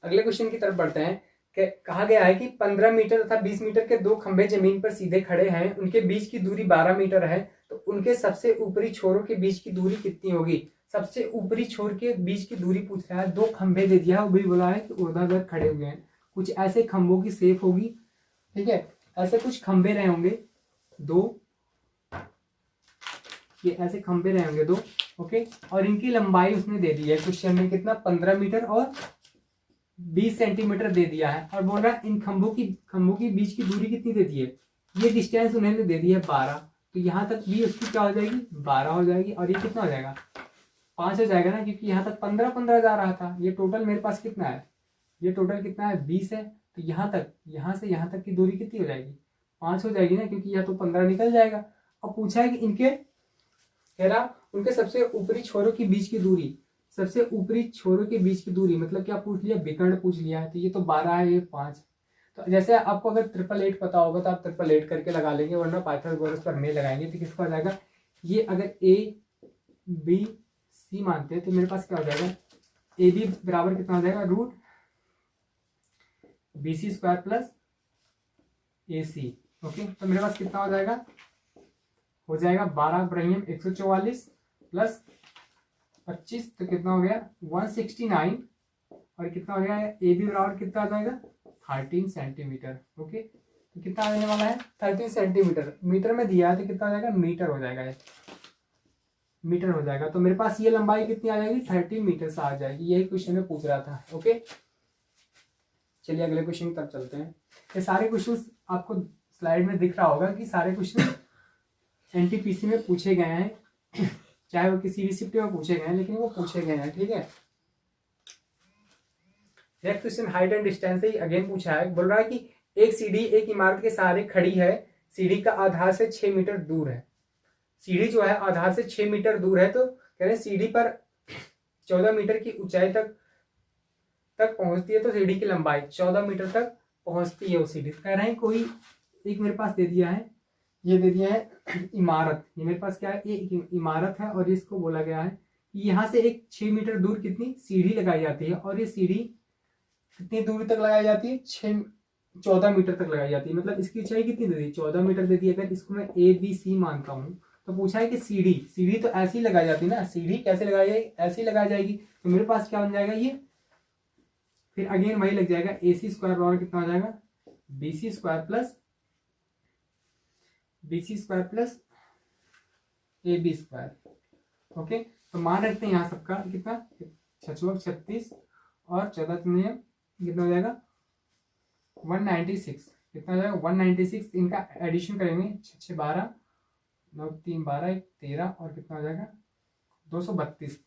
अगले क्वेश्चन की तरफ बढ़ते हैं। कहा गया है कि 15 मीटर तथा 20 मीटर के दो खंभे जमीन पर सीधे खड़े हैं, उनके बीच की दूरी 12 मीटर है, तो उनके सबसे ऊपरी छोरों के बीच की दूरी कितनी होगी। सबसे ऊपरी छोर के बीच की दूरी पूछ रहा है, दो खंभे दे दिया है, वो भी बोला है कि ऊर्ध्वाधर खड़े हुए हैं, कुछ ऐसे खंभों की शेप होगी, ठीक है, ऐसे कुछ खंभे रहे होंगे दो, ये ऐसे खंभे रहे होंगे दो, ओके, और इनकी लंबाई उसने दे दी है क्वेश्चन में कितना 15 मीटर और 20 सेंटीमीटर दे दिया है, और बोल रहा है इन खंभों की बीच की दूरी कितनी दे दी है, ये डिस्टेंस उन्होंने दे दी है 12, तो यहाँ तक भी उसकी क्या हो जाएगी 12 हो जाएगी, और ये कितना हो जाएगा 5 हो जाएगा ना, क्योंकि यहाँ तक 15 जा रहा था, ये टोटल मेरे पास कितना है, ये टोटल कितना है 20 है, तो यहाँ तक, यहाँ से यहाँ तक की दूरी कितनी हो जाएगी 5 हो जाएगी ना, क्योंकि यह तो 15 निकल जाएगा। अब पूछा है कि इनके कह रहा उनके सबसे ऊपरी छोरों के बीच की दूरी, सबसे ऊपरी छोरों के बीच की दूरी मतलब क्या पूछ लिया विकर्ण पूछ लिया है, तो ये तो 12 है, ये 5, तो जैसे आपको अगर 888 पता होगा तो आप 888 करके लगा लेंगे, वरना पाइथागोरस पर में लगाएंगे तो किसका हो जाएगा, ये अगर ए बी सी मानते हैं तो मेरे पास क्या हो जाएगा ए बी बराबर कितना हो जाएगा root B C square plus A C. Okay, तो मेरे पास कितना हो जाएगा 12 ब्रह्म 144 प्लस 25, तो कितना हो गया 169, और कितना हो गया ए बी बराबर कितना आ जाएगा 13 सेंटीमीटर। ओके, तो कितना आने वाला है 13 सेंटीमीटर, मीटर में दिया है तो कितना हो जाएगा मीटर हो जाएगा, मीटर हो जाएगा, तो मेरे पास ये लंबाई कितनी आ जाएगी 30 मीटर से आ जाएगी, यही क्वेश्चन में पूछ रहा था। ओके, चलिए अगले क्वेश्चन की तरफ चलते हैं। ये सारे क्वेश्चन आपको स्लाइड में दिख रहा होगा कि सारे क्वेश्चन एनटीपीसी में पूछे गए हैं, चाहे वो किसी भी शिफ्ट में पूछे गए हैं, लेकिन वो पूछे गए हैं, ठीक है। Next question height and distance से अगेन पूछा है, बोल रहा है कि एक सीढ़ी एक इमारत के सहारे खड़ी है, सीढ़ी का आधार से 6 मीटर दूर है, सीढ़ी जो है आधार से 6 मीटर दूर है, तो कह रहे हैं सीढ़ी पर 14 मीटर की ऊंचाई तक पहुंचती है, तो सीढ़ी की लंबाई 14 मीटर तक पहुंचती है वो सीढ़ी। कह रहे हैं कोई एक मेरे पास दे दिया है, ये दे दिया है इमारत, ये मेरे पास क्या है ये इमारत है, और इसको बोला गया है कि यहाँ से एक 6 मीटर दूर कितनी सीढ़ी लगाई जाती है, और ये सीढ़ी कितनी दूरी तक लगाई जाती है 14 मीटर तक लगाई जाती है, मतलब इसकी ऊंचाई कितनी दे दी 14 मीटर दे दी। अगर इसको मैं ए बी सी मानता हूँ तो पूछा है कि सीढ़ी तो ऐसी लगाई जाती है ना, सीढ़ी कैसे लगाई जाएगी ऐसी लगाई जाएगी, तो मेरे पास क्या बन जाएगा ये, फिर अगेन वही लग जाएगा ए सी स्क्वायर बराबर कितना हो जाएगा B C square plus A B square. Okay, तो मान रखते हैं यहाँ सबका कितना 36 और 14 कितना हो जाएगा 196, कितना हो जाएगा 196, इनका एडिशन करेंगे 6 12 9 3 12 13 और कितना हो जाएगा 232।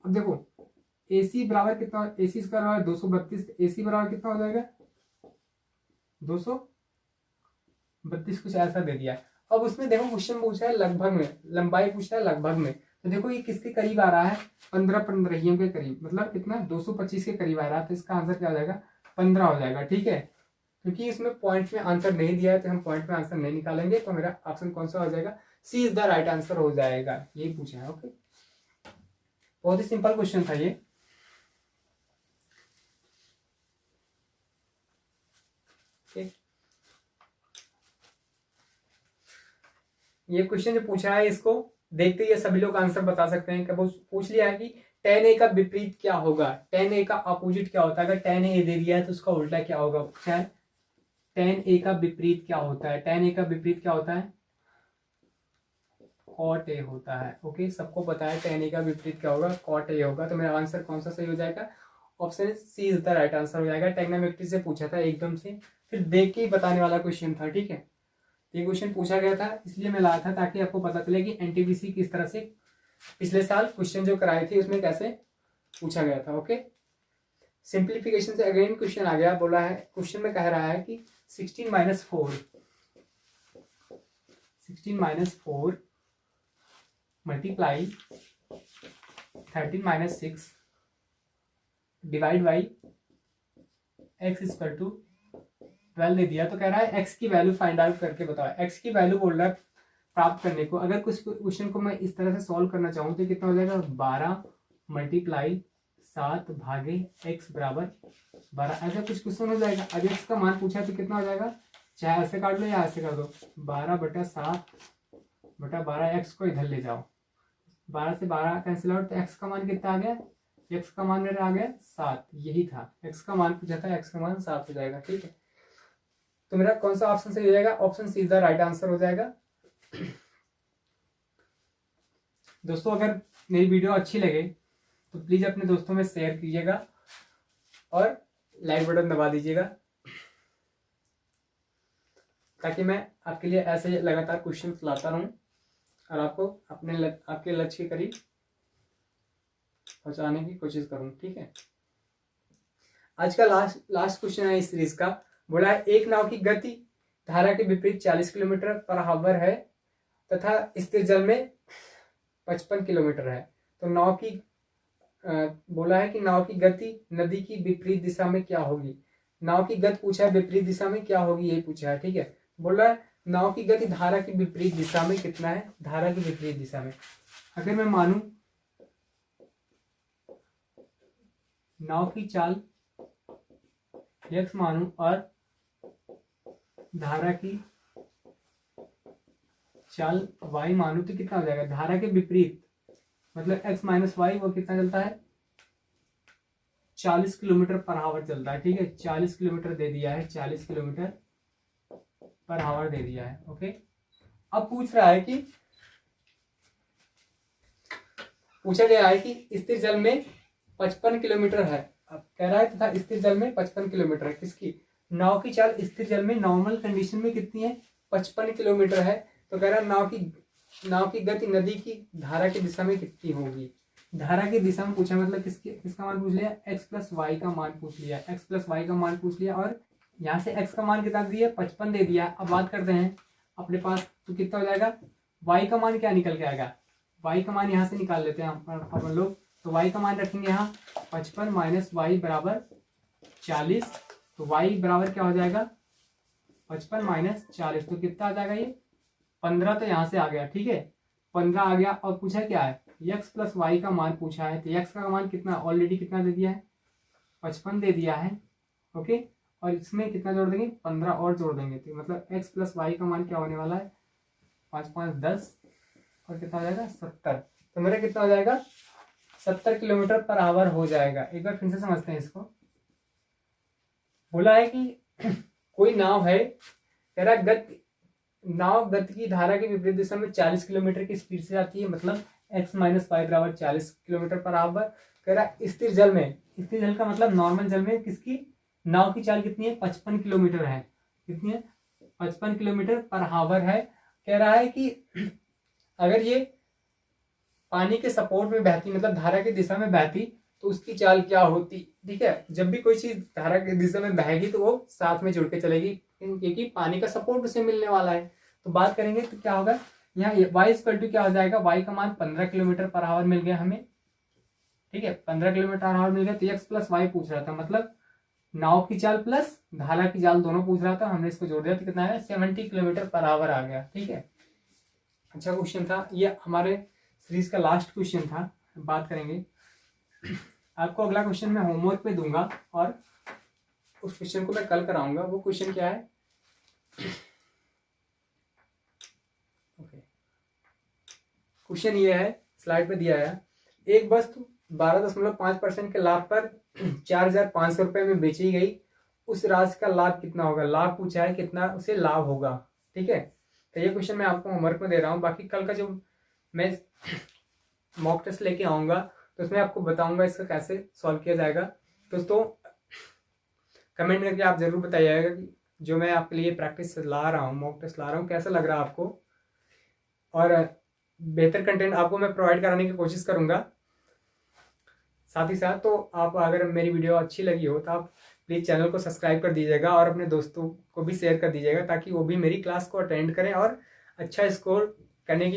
अब देखो ए सी बराबर कितना, ए सी स्क्वायर बराबर 232, ए सी बराबर कितना हो जाएगा 232, कुछ ऐसा दे दिया। अब उसमें देखो क्वेश्चन पूछा है लगभग में, लंबाई पूछा है लगभग में, तो देखो ये किसके करीब आ रहा है 15 के करीब, मतलब कितना 225 के करीब आ रहा है, तो इसका आंसर क्या हो जाएगा 15 हो जाएगा, ठीक है। क्योंकि इसमें पॉइंट में आंसर नहीं दिया है तो हम पॉइंट में आंसर नहीं निकालेंगे, तो मेरा ऑप्शन कौन सा हो जाएगा सी इज द राइट आंसर हो जाएगा, यही पूछा है। ओके, बहुत ही सिंपल क्वेश्चन था ये। ये क्वेश्चन जो पूछा है इसको देखते ही सभी लोग आंसर बता सकते हैं। कब पूछ लिया है कि tan a का विपरीत क्या होगा, tan a का अपोजिट क्या होता है, अगर tan a दे दिया है तो उसका उल्टा क्या होगा, पूछा है tan a का विपरीत क्या होता है, tan a का विपरीत क्या होता है cot a होता है। ओके, सबको पता है tan a का विपरीत क्या होगा cot a होगा, तो मेरा आंसर कौन सा सही हो जाएगा, option C is the right answer हो जाएगा। ट्रिग्नोमेट्री से पूछा था एकदम से, फिर देख के ही बताने वाला क्वेश्चन था, ठीक है। ये क्वेश्चन पूछा गया था इसलिए मैं लाया था ताकि आपको पता चले कि एनटीपीसी किस तरह से पिछले साल क्वेश्चन जो कराए थे उसमें कैसे पूछा गया था। ओके, सिंप्लीफिकेशन से अगेन क्वेश्चन आ गया, बोला है क्वेश्चन में कह रहा है कि 16 minus 4 multiply 13 minus 6 divide by X equal to 12 दे दिया। तो कह रहा है एक्स की वैल्यू फाइंड आउट करके बताओ। एक्स की वैल्यू बोल रहा है प्राप्त करने को। अगर कुछ क्वेश्चन को मैं इस तरह से सॉल्व करना चाहूँ तो कितना हो जाएगा, 12 मल्टीप्लाई 7 भागे एक्स बराबर 12, ऐसा कुछ क्वेश्चन हो जाएगा। अब एक्स का मान पूछा तो कितना हो जाएगा, चाहे ऐसे काट लो या ऐसे कर दो, 12/7/12। एक्स को इधर ले जाओ, 12 से 12 कैंसिल आउट, तो एक्स का मान कितना आ गया, एक्स का मान मेरा आ गया 7। यही था एक्स का मान पूछा था, एक्स का मान 7 हो जाएगा। ठीक है, तो मेरा कौन सा ऑप्शन सही हो जाएगा, option C is the right answer हो जाएगा। दोस्तों अगर मेरी वीडियो अच्छी लगे तो प्लीज अपने दोस्तों में शेयर कीजिएगा और लाइक बटन दबा दीजिएगा, ताकि मैं आपके लिए ऐसे लगातार क्वेश्चन लाता रहूं और आपको आपके लक्ष्य के करीब पहुंचाने की कोशिश करूं। ठीक है, आज का लास्ट क्वेश्चन है इस सीरीज का। बोला है एक नाव की गति धारा के विपरीत 40 किलोमीटर पर आवर है तथा स्थिर जल में 55 किलोमीटर है। तो नाव की बोला है कि नाव की गति नदी की विपरीत दिशा में क्या होगी। नाव की गति पूछा है, विपरीत दिशा में क्या होगी ये पूछा है। ठीक है, बोला है नाव की गति धारा की विपरीत दिशा में कितना है, धारा की विपरीत दिशा में। अगर मैं मानूं नाव की चाल x मानूं और धारा की चाल y मानूं तो कितना हो जाएगा, धारा के विपरीत मतलब x माइनस वाई, वो कितना चलता है, 40 किलोमीटर पर आवर चलता है। ठीक है, 40 किलोमीटर दे दिया है, 40 किलोमीटर पर आवर दे दिया है। ओके, अब पूछ रहा है कि पूछा गया है कि स्थिर जल में 55 किलोमीटर है। अब कह रहा है तथा स्थिर जल में 55 किलोमीटर है। किसकी, नाव की चाल स्थिर जल में नॉर्मल कंडीशन में कितनी है, 55 किलोमीटर है। तो कह रहा है नाव की गति नदी की धारा की दिशा में कितनी होगी। धारा की दिशा में पूछा मतलब किसका मान पूछ लिया, x प्लस वाई का मान पूछ लिया, x प्लस वाई का मान पूछ लिया, और यहाँ से x का मान कितना दिया, 55 दे दिया। अब बात करते हैं अपने पास, तो कितना हो जाएगा, y का मान क्या निकल के आएगा, y का मान यहाँ से निकाल लेते हैं अपन लोग। तो y का मान रखेंगे यहाँ 55 माइनस वाई बराबर 40। तो y बराबर क्या हो जाएगा, 55 माइनस 40, तो कितना आ जाएगा ये 15। तो यहाँ से आ गया। ठीक है, 15 आ गया। और पूछा क्या है, x प्लस वाई का मान पूछा है। तो x का मान कितना, ऑलरेडी कितना दे दिया है, 55 दे दिया है। ओके, और इसमें कितना जोड़ देंगे, 15 और जोड़ देंगे। तो मतलब x प्लस वाई का मान क्या होने वाला है, 5 5 10, और कितना हो जाएगा 70। तो मेरा कितना हो जाएगा, 70 किलोमीटर पर आवर हो जाएगा। एक बार फिर से समझते हैं इसको। बोला है कि कोई नाव है, कह रहा नाव गति की धारा के विपरीत दिशा में 40 किलोमीटर की स्पीड से जाती है, मतलब x माइनस वाई बराबर 40 किलोमीटर पर आवर। कह रहा स्थिर जल में, स्थिर जल का मतलब नॉर्मल जल में किसकी, नाव की चाल कितनी है, 55 किलोमीटर है। कितनी है, 55 किलोमीटर पर आवर है। कह रहा है कि अगर ये पानी के सपोर्ट में बहती, मतलब धारा की दिशा में बहती, तो उसकी चाल क्या होती। ठीक है, जब भी कोई चीज धारा की दिशा में बहेगी तो वो साथ में जुड़ के चलेगी, क्योंकि पानी का सपोर्ट उसे मिलने वाला है। तो बात करेंगे तो क्या होगा, यहाँ y इक्वल टू क्या हो जाएगा, y का मान 15 किलोमीटर पर आवर मिल गया हमें। ठीक है, 15 किलोमीटर पर आवर मिल गया। तो x प्लस वाई पूछ रहा था, मतलब नाव की चाल प्लस धारा की चाल दोनों पूछ रहा था, हमने इसको जोड़ दिया तो कितना है, 70 किलोमीटर पर आवर आ गया। ठीक है, अच्छा क्वेश्चन था ये, हमारे सीरीज का लास्ट क्वेश्चन था। बात करेंगे, आपको अगला क्वेश्चन मैं होमवर्क पे दूंगा और उस क्वेश्चन को मैं कल कराऊंगा। वो क्वेश्चन क्या है, ओके, क्वेश्चन ये है, स्लाइड पे दिया है, एक वस्तु 12.5% के लाभ पर 4,500 रुपए में बेची गई, उस राशि का लाभ कितना होगा। लाभ पूछा है, कितना उसे लाभ होगा। ठीक है, तो ये क्वेश्चन मैं आपको होमवर्क में दे रहा हूँ। बाकी कल का जो मैं मॉक टेस्ट लेके आऊंगा तो उसमें आपको बताऊंगा इसका कैसे सॉल्व किया जाएगा। दोस्तों कमेंट करके आप जरूर बताइएगा कि जो मैं आपके लिए प्रैक्टिस ला रहा हूँ, मॉक टेस्ट ला रहा हूँ, कैसा लग रहा है आपको, और बेहतर कंटेंट आपको मैं प्रोवाइड कराने की कोशिश करूंगा। साथ ही साथ तो आप अगर मेरी वीडियो अच्छी लगी हो तो आप प्लीज़ चैनल को सब्सक्राइब कर दीजिएगा और अपने दोस्तों को भी शेयर कर दीजिएगा ताकि वो भी मेरी क्लास को अटेंड करें और अच्छा स्कोर करने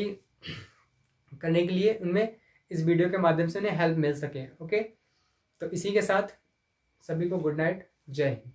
के लिए उनमें इस वीडियो के माध्यम से उन्हें हेल्प मिल सके। ओके, तो इसी के साथ सभी को गुड नाइट, जय हिंद।